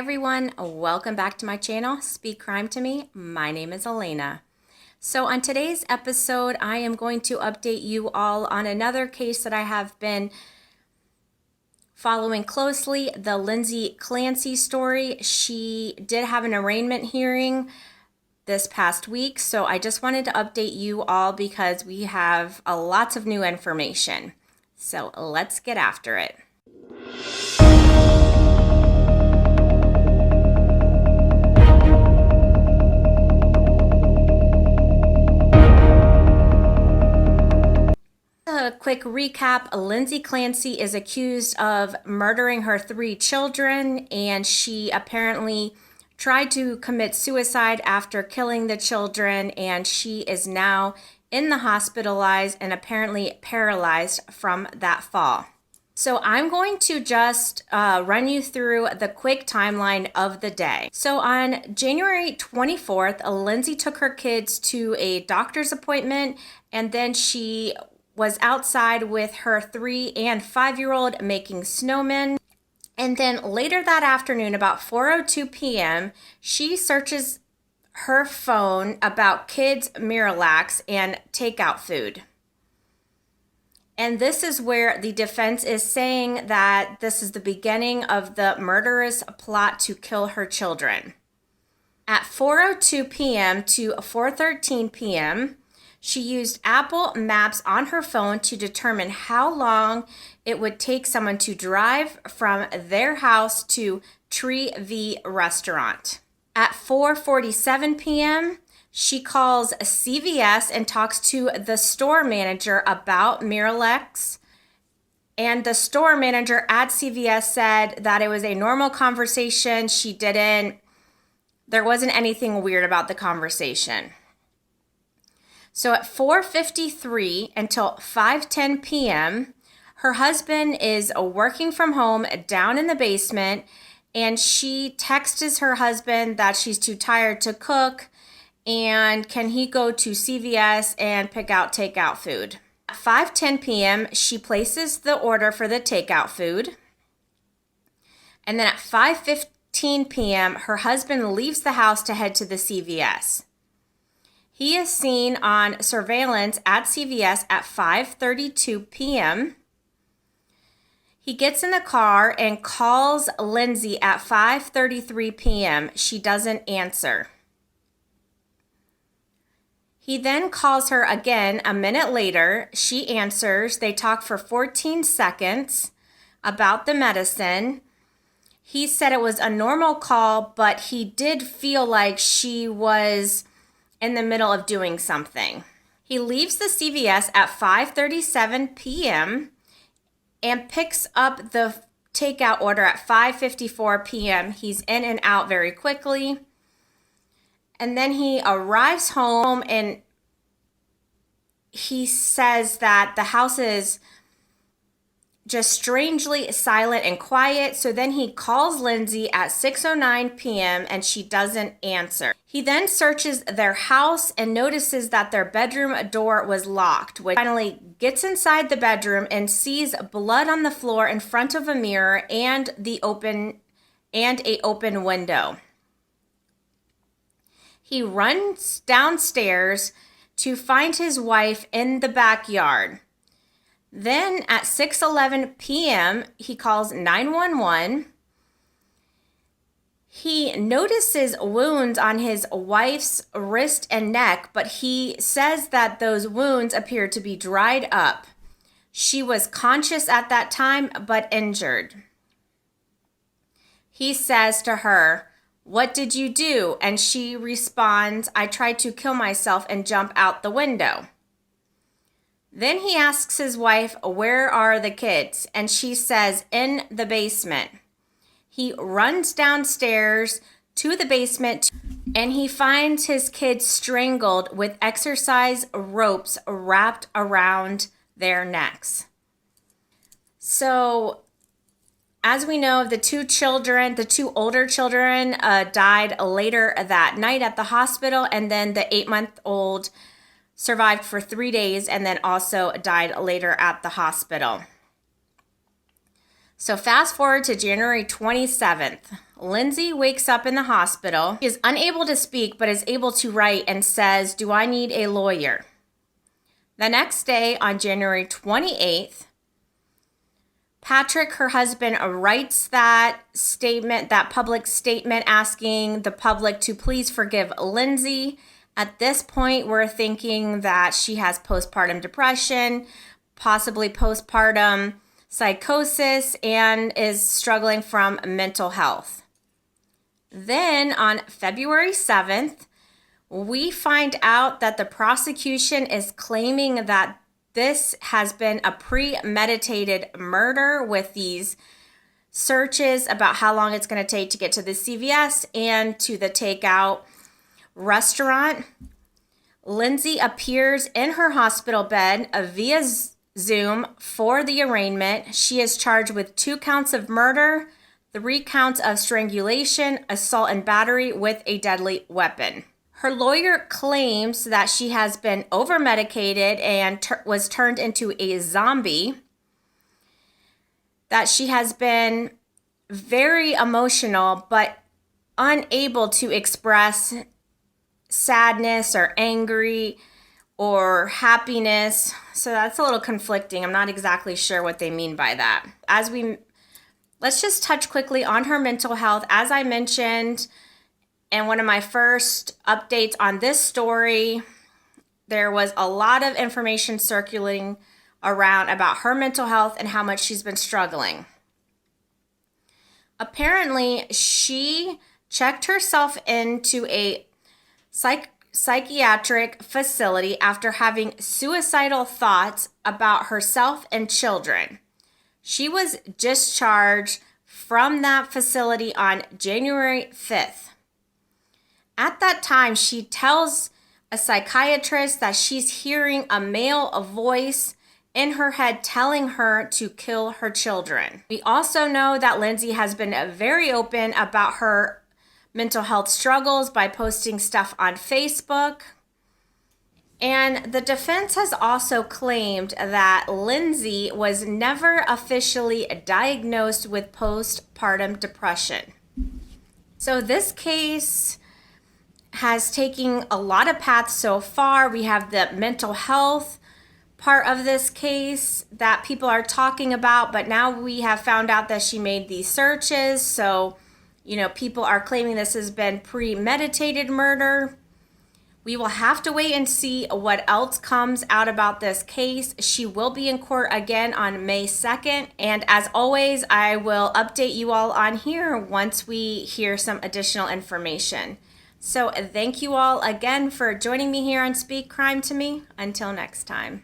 everyone, welcome back to my channel, Speak Crime to Me. My name is Elena. So on today's episode, I am going to update you all on another case that I have been following closely, the Lindsay Clancy story. She did have an arraignment hearing this past week, so I just wanted to update you all because we have lots of new information. So let's get after it. A quick recap, Lindsay Clancy is accused of murdering her 3 children, and she apparently tried to commit suicide after killing the children, and she is now in the hospitalized and apparently paralyzed from that fall. So I'm going to just run you through the quick timeline of the day. So on January 24th, Lindsay took her kids to a doctor's appointment, and then she was outside with her 3 and 5-year-old making snowmen. And then later that afternoon, about 4:02 p.m., she searches her phone about kids' Miralax and takeout food. And this is where the defense is saying that this is the beginning of the murderous plot to kill her children. At 4:02 p.m. to 4:13 p.m., she used Apple Maps on her phone to determine how long it would take someone to drive from their house to Tree V restaurant. At 4:47 p.m., she calls CVS and talks to the store manager about Miralax. And the store manager at CVS said that it was a normal conversation. There wasn't anything weird about the conversation. So at 4:53 until 5:10 p.m., her husband is working from home down in the basement, and she texts her husband that she's too tired to cook and can he go to CVS and pick out takeout food. At 5:10 p.m., she places the order for the takeout food. And then at 5:15 p.m., her husband leaves the house to head to the CVS. He is seen on surveillance at CVS at 5:32 p.m. He gets in the car and calls Lindsay at 5:33 p.m. She doesn't answer. He then calls her again a minute later. She answers. They talk for 14 seconds about the medicine. He said it was a normal call, but he did feel like she was in the middle of doing something. He leaves the CVS at 5:37 p.m. and picks up the takeout order at 5:54 p.m. He's in and out very quickly. And then he arrives home and he says that the house is just strangely silent and quiet. So then he calls Lindsay at 6:09 p.m. and she doesn't answer. He then searches their house and notices that their bedroom door was locked, which finally gets inside the bedroom and sees blood on the floor in front of a mirror and a open window. He runs downstairs to find his wife in the backyard. Then at 6:11 p.m., he calls 911. He notices wounds on his wife's wrist and neck, but he says that those wounds appear to be dried up. She was conscious at that time, but injured. He says to her, "What did you do?" And she responds, "I tried to kill myself and jump out the window." Then he asks his wife, "Where are the kids?" And she says, "In the basement." He runs downstairs to the basement and he finds his kids strangled with exercise ropes wrapped around their necks. So, as we know, the 2 older children died later that night at the hospital, and then the 8-month-old survived for 3 days and then also died later at the hospital. So fast forward to January 27th. Lindsay wakes up in the hospital. She is unable to speak, but is able to write and says, "Do I need a lawyer?" The next day, on January 28th, Patrick, her husband, writes that statement, that public statement asking the public to please forgive Lindsay. At this point, we're thinking that she has postpartum depression, possibly postpartum psychosis, and is struggling from mental health. Then on February 7th, we find out that the prosecution is claiming that this has been a premeditated murder with these searches about how long it's going to take to get to the CVS and to the takeout restaurant. Lindsay appears in her hospital bed via Zoom for the arraignment. She is charged with 2 counts of murder, 3 counts of strangulation, assault, and battery with a deadly weapon. Her lawyer claims that she has been over-medicated and was turned into a zombie, that she has been very emotional but unable to express sadness or angry or happiness. So that's a little conflicting. I'm not exactly sure what they mean by that. Let's just touch quickly on her mental health. As I mentioned, and one of my first updates on this story, there was a lot of information circulating around about her mental health and how much she's been struggling. Apparently, she checked herself into a psychiatric facility after having suicidal thoughts about herself and children. She was discharged from that facility on January 5th. At that time, she tells a psychiatrist that she's hearing a male voice in her head telling her to kill her children. We also know that Lindsay has been very open about her mental health struggles by posting stuff on Facebook. And the defense has also claimed that Lindsay was never officially diagnosed with postpartum depression. So this case has taken a lot of paths so far. We have the mental health part of this case that people are talking about, but now we have found out that she made these searches. So, people are claiming this has been premeditated murder. We will have to wait and see what else comes out about this case. She will be in court again on May 2nd. And as always, I will update you all on here once we hear some additional information. So thank you all again for joining me here on Speak Crime to Me. Until next time.